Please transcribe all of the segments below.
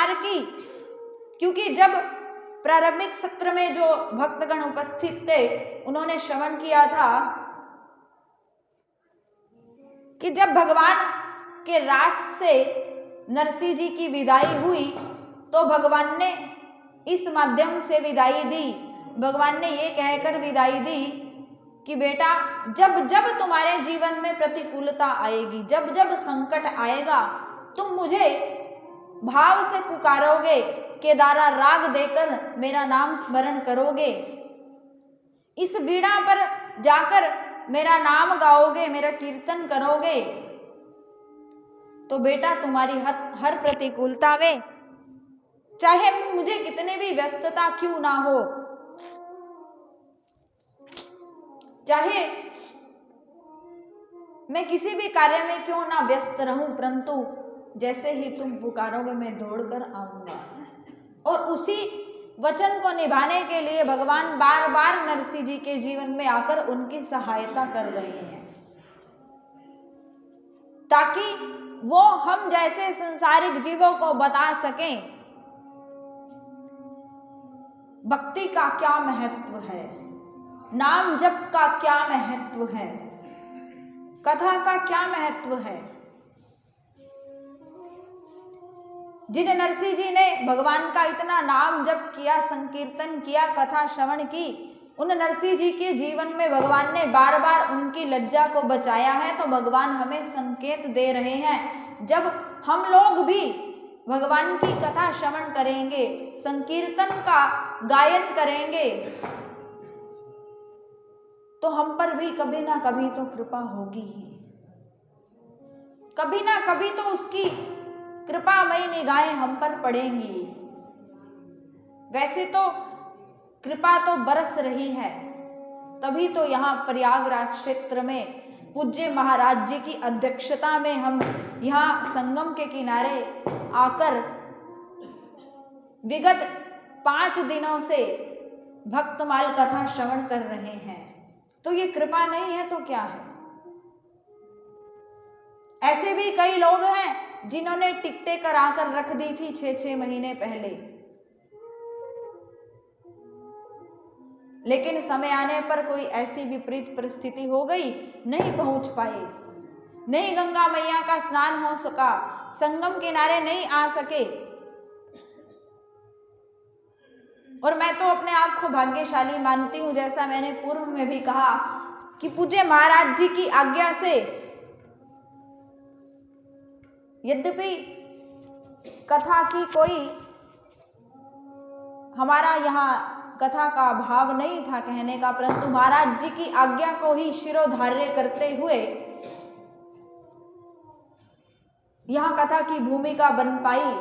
विचार की, क्योंकि जब प्रारंभिक सत्र में जो भक्तगण उपस्थित थे उन्होंने श्रवण किया था कि जब भगवान के रास से नरसिंह जी की विदाई हुई तो भगवान ने इस माध्यम से विदाई दी। भगवान ने ये कहकर विदाई दी कि बेटा, जब जब तुम्हारे जीवन में प्रतिकूलता आएगी, जब जब संकट आएगा, तुम मुझे भाव से पुकारोगे, केदारा राग देकर मेरा नाम स्मरण करोगे, इस वीणा पर जाकर मेरा नाम गाओगे, मेरा कीर्तन करोगे, तो बेटा तुम्हारी हर प्रतिकूलता में, चाहे मुझे कितने भी व्यस्तता क्यों ना हो, चाहे मैं किसी भी कार्य में क्यों ना व्यस्त रहूं, परंतु जैसे ही तुम पुकारोगे मैं दौड़कर आऊंगा। और उसी वचन को निभाने के लिए भगवान बार बार नरसिंह जी के जीवन में आकर उनकी सहायता कर रहे हैं, ताकि वो हम जैसे संसारिक जीवों को बता सकें भक्ति का क्या महत्व है, नाम जप का क्या महत्व है, कथा का क्या महत्व है। जिन नरसिंह जी ने भगवान का इतना नाम जप किया, संकीर्तन किया, कथा श्रवण की, उन नरसिंह जी के जीवन में भगवान ने बार बार उनकी लज्जा को बचाया है। तो भगवान हमें संकेत दे रहे हैं, जब हम लोग भी भगवान की कथा श्रवण करेंगे, संकीर्तन का गायन करेंगे, तो हम पर भी कभी ना कभी तो कृपा होगी ही, कभी ना कभी तो उसकी कृपामयी निगाहें हम पर पड़ेंगी। वैसे तो कृपा तो बरस रही है, तभी तो यहाँ प्रयागराज क्षेत्र में पूज्य महाराज जी की अध्यक्षता में हम यहाँ संगम के किनारे आकर विगत 5 दिनों से भक्तमाल कथा श्रवण कर रहे हैं। तो ये कृपा नहीं है तो क्या है। ऐसे भी कई लोग हैं जिन्होंने टिकटें कराकर रख दी थी 6-6 महीने पहले, लेकिन समय आने पर कोई ऐसी विपरीत परिस्थिति हो गई, नहीं पहुंच पाए, नहीं गंगा मैया का स्नान हो सका, संगम किनारे नहीं आ सके। और मैं तो अपने आप को भाग्यशाली मानती हूं, जैसा मैंने पूर्व में भी कहा कि पूज्य महाराज जी की आज्ञा से यद्यपि कथा की कोई हमारा यहाँ कथा का भाव नहीं था कहने का, परंतु महाराज जी की आज्ञा को ही शिरोधार्य करते हुए यहाँ कथा की भूमिका बन पाई।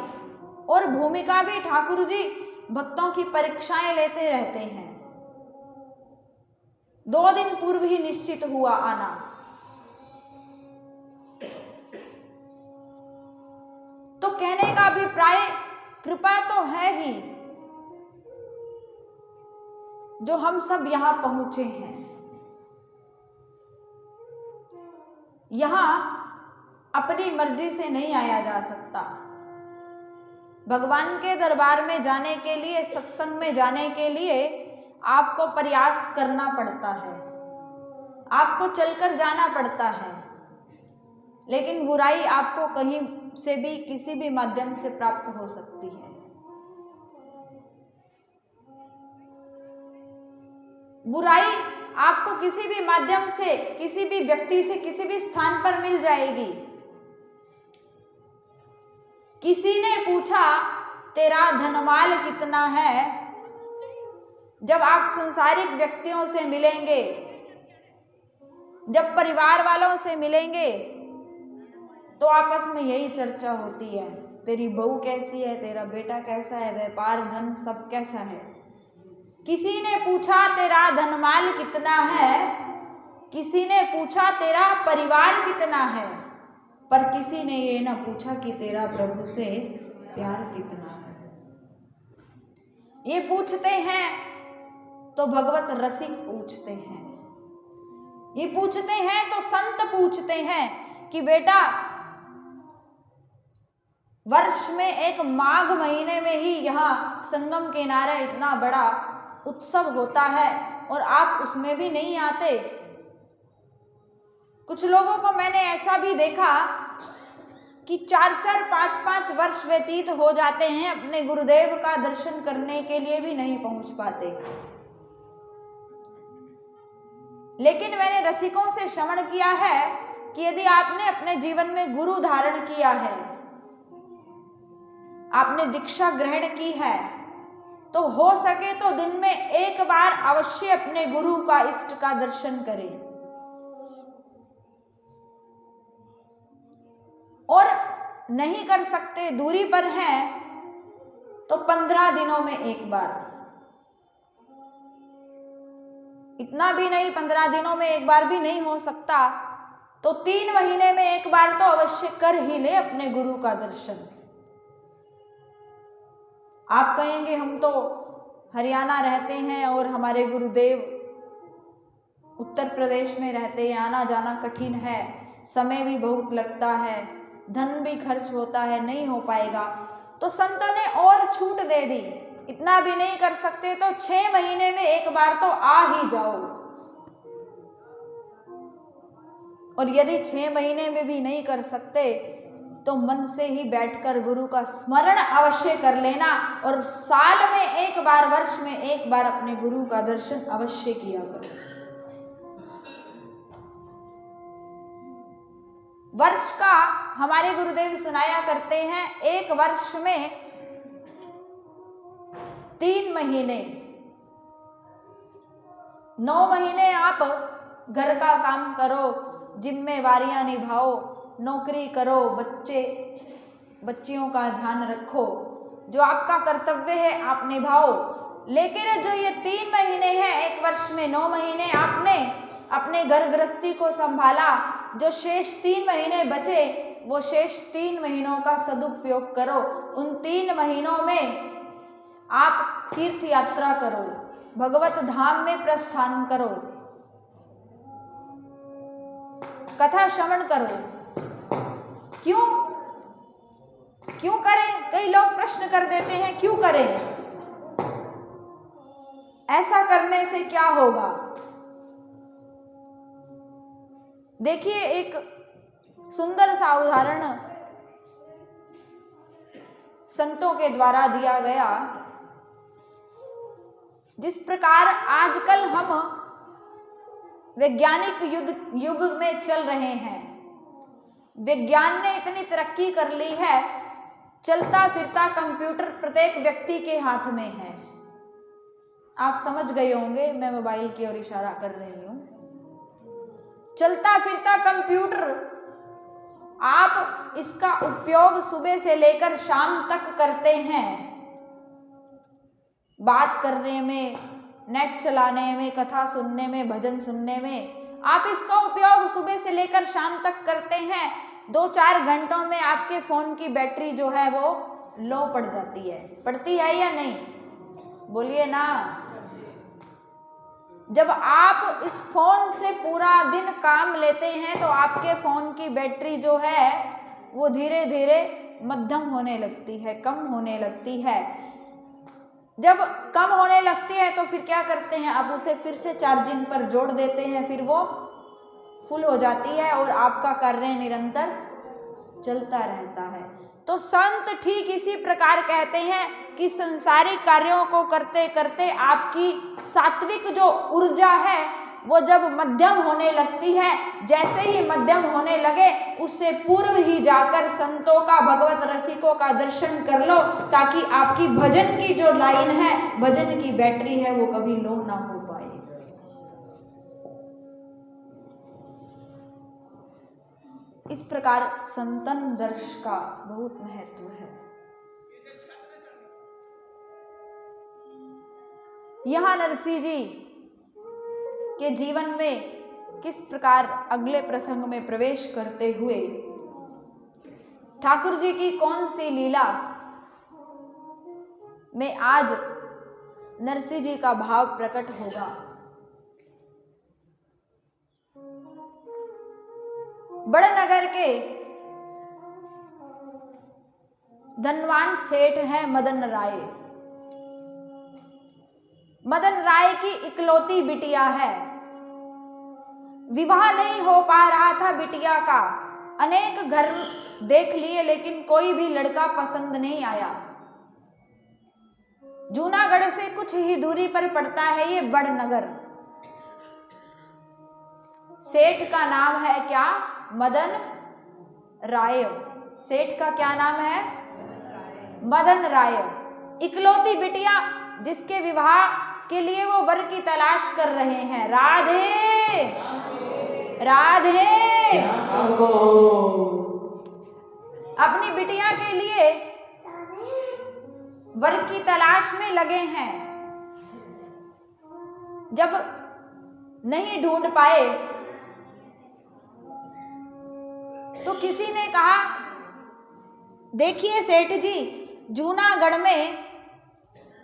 और भूमिका भी ठाकुर जी भक्तों की परीक्षाएं लेते रहते हैं। 2 दिन पूर्व ही निश्चित हुआ आना। तो कहने का अभिप्राय, कृपा तो है ही जो हम सब यहां पहुंचे हैं। यहां अपनी मर्जी से नहीं आया जा सकता। भगवान के दरबार में जाने के लिए, सत्संग में जाने के लिए आपको प्रयास करना पड़ता है, आपको चलकर जाना पड़ता है, लेकिन बुराई आपको कहीं से भी किसी भी माध्यम से प्राप्त हो सकती है। बुराई आपको किसी भी माध्यम से, किसी भी व्यक्ति से, किसी भी स्थान पर मिल जाएगी। किसी ने पूछा तेरा धनमाल कितना है। जब आप संसारिक व्यक्तियों से मिलेंगे, जब परिवार वालों से मिलेंगे, तो आपस में यही चर्चा होती है, तेरी बहू कैसी है, तेरा बेटा कैसा है, व्यापार धन सब कैसा है। किसी ने पूछा तेरा धनमाल कितना है, किसी ने पूछा तेरा परिवार कितना है, पर किसी ने ये ना पूछा कि तेरा प्रभु से प्यार कितना है। ये पूछते हैं तो भगवत रसिक पूछते हैं, ये पूछते हैं तो संत पूछते हैं कि बेटा वर्ष में एक माघ महीने में ही यहाँ संगम किनारे इतना बड़ा उत्सव होता है और आप उसमें भी नहीं आते। कुछ लोगों को मैंने ऐसा भी देखा कि 4-4, 5-5 वर्ष व्यतीत हो जाते हैं, अपने गुरुदेव का दर्शन करने के लिए भी नहीं पहुंच पाते। लेकिन मैंने रसिकों से श्रवण किया है कि यदि आपने अपने जीवन में गुरु धारण किया है, आपने दीक्षा ग्रहण की है, तो हो सके तो दिन में एक बार अवश्य अपने गुरु का, इष्ट का दर्शन करें। और नहीं कर सकते, दूरी पर हैं, तो 15 दिनों में एक बार, इतना भी नहीं, 15 दिनों में एक बार भी नहीं हो सकता तो 3 महीने में एक बार तो अवश्य कर ही ले अपने गुरु का दर्शन। आप कहेंगे हम तो हरियाणा रहते हैं और हमारे गुरुदेव उत्तर प्रदेश में रहते हैं, आना जाना कठिन है, समय भी बहुत लगता है, धन भी खर्च होता है, नहीं हो पाएगा। तो संतों ने और छूट दे दी, इतना भी नहीं कर सकते तो 6 महीने में एक बार तो आ ही जाओ। और यदि 6 महीने में भी नहीं कर सकते तो मन से ही बैठकर गुरु का स्मरण अवश्य कर लेना और साल में एक बार, वर्ष में एक बार अपने गुरु का दर्शन अवश्य किया करो। वर्ष का हमारे गुरुदेव सुनाया करते हैं, एक वर्ष में 3 महीने, 9 महीने आप घर का काम करो, जिम्मेवारियां निभाओ, नौकरी करो, बच्चियों का ध्यान रखो, जो आपका कर्तव्य है आप निभाओ। लेकिन जो ये 3 महीने हैं एक वर्ष में, 9 महीने आपने अपने घर गृहस्थी को संभाला, जो शेष 3 महीने बचे वो शेष 3 महीनों का सदुपयोग करो। उन 3 महीनों में आप तीर्थ यात्रा करो, भगवत धाम में प्रस्थान करो, कथा श्रवण करो। क्यों करें? कई लोग प्रश्न कर देते हैं, क्यों करें, ऐसा करने से क्या होगा? देखिए, एक सुंदर सा उदाहरण संतों के द्वारा दिया गया। जिस प्रकार आजकल हम वैज्ञानिक युग में चल रहे हैं, विज्ञान ने इतनी तरक्की कर ली है, चलता फिरता कंप्यूटर प्रत्येक व्यक्ति के हाथ में है। आप समझ गए होंगे, मैं मोबाइल की ओर इशारा कर रही हूं। चलता फिरता कंप्यूटर, आप इसका उपयोग सुबह से लेकर शाम तक करते हैं, बात करने में, नेट चलाने में, कथा सुनने में, भजन सुनने में, आप इसका उपयोग सुबह से लेकर शाम तक करते हैं। 2-4 घंटों में आपके फोन की बैटरी जो है वो लो पड़ जाती है, पड़ती है या नहीं? बोलिए ना। जब आप इस फोन से पूरा दिन काम लेते हैं तो आपके फोन की बैटरी जो है वो धीरे धीरे मध्यम होने लगती है, कम होने लगती है। जब कम होने लगती है तो फिर क्या करते हैं, आप उसे फिर से चार्जिंग पर जोड़ देते हैं, फिर वो फुल हो जाती है और आपका कार्य निरंतर चलता रहता है। तो संत ठीक इसी प्रकार कहते हैं कि संसारिक कार्यों को करते करते आपकी सात्विक जो ऊर्जा है वो जब मध्यम होने लगती है, जैसे ही मध्यम होने लगे उससे पूर्व ही जाकर संतों का, भगवत रसिकों का दर्शन कर लो, ताकि आपकी भजन की जो लाइन है, भजन की बैटरी है, वो कभी लो ना हो पाए। इस प्रकार संतन दर्श का बहुत महत्व है। यहाँ नरसिंह जी के जीवन में किस प्रकार अगले प्रसंग में प्रवेश करते हुए ठाकुर जी की कौन सी लीला में आज नरसिंह जी का भाव प्रकट होगा। बड़नगर के धनवान सेठ है मदन राय। मदन राय की इकलौती बिटिया है। विवाह नहीं हो पा रहा था बिटिया का, अनेक घर देख लिए लेकिन कोई भी लड़का पसंद नहीं आया। जूनागढ़ से कुछ ही दूरी पर पड़ता है ये बड़नगर। सेठ का नाम है क्या? मदन राय। सेठ का क्या नाम है? मदन राय। इकलौती बिटिया जिसके विवाह के लिए वो वर की तलाश कर रहे हैं। राधे राधे। अपनी बिटिया के लिए वर की तलाश में लगे हैं। जब नहीं ढूंढ पाए तो किसी ने कहा, देखिए सेठ जी, जूनागढ़ में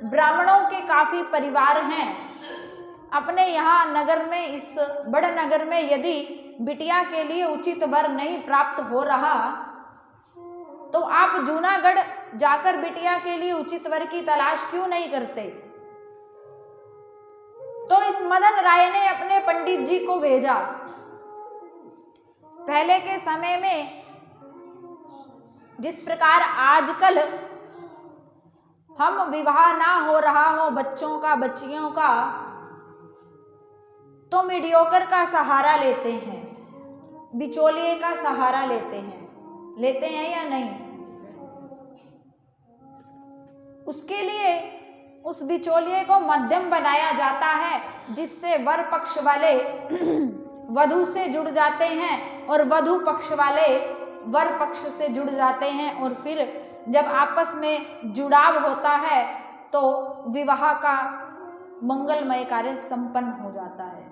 ब्राह्मणों के काफी परिवार हैं। अपने यहाँ नगर में, इस बड़े नगर में यदि बिटिया के लिए उचित वर नहीं प्राप्त हो रहा तो आप जूनागढ़ जाकर बिटिया के लिए उचित वर की तलाश क्यों नहीं करते? तो इस मदन राय ने अपने पंडित जी को भेजा। पहले के समय में जिस प्रकार आजकल हम विवाह ना हो रहा हो बच्चों का, बच्चियों का, तो मीडियोकर का सहारा लेते हैं, बिचौलिए का सहारा लेते हैं या नहीं? उसके लिए उस बिचौलिए को मध्यम बनाया जाता है, जिससे वर पक्ष वाले वधू से जुड़ जाते हैं और वधू पक्ष वाले वर पक्ष से जुड़ जाते हैं, और फिर जब आपस में जुड़ाव होता है तो विवाह का मंगलमय कार्य संपन्न हो जाता है।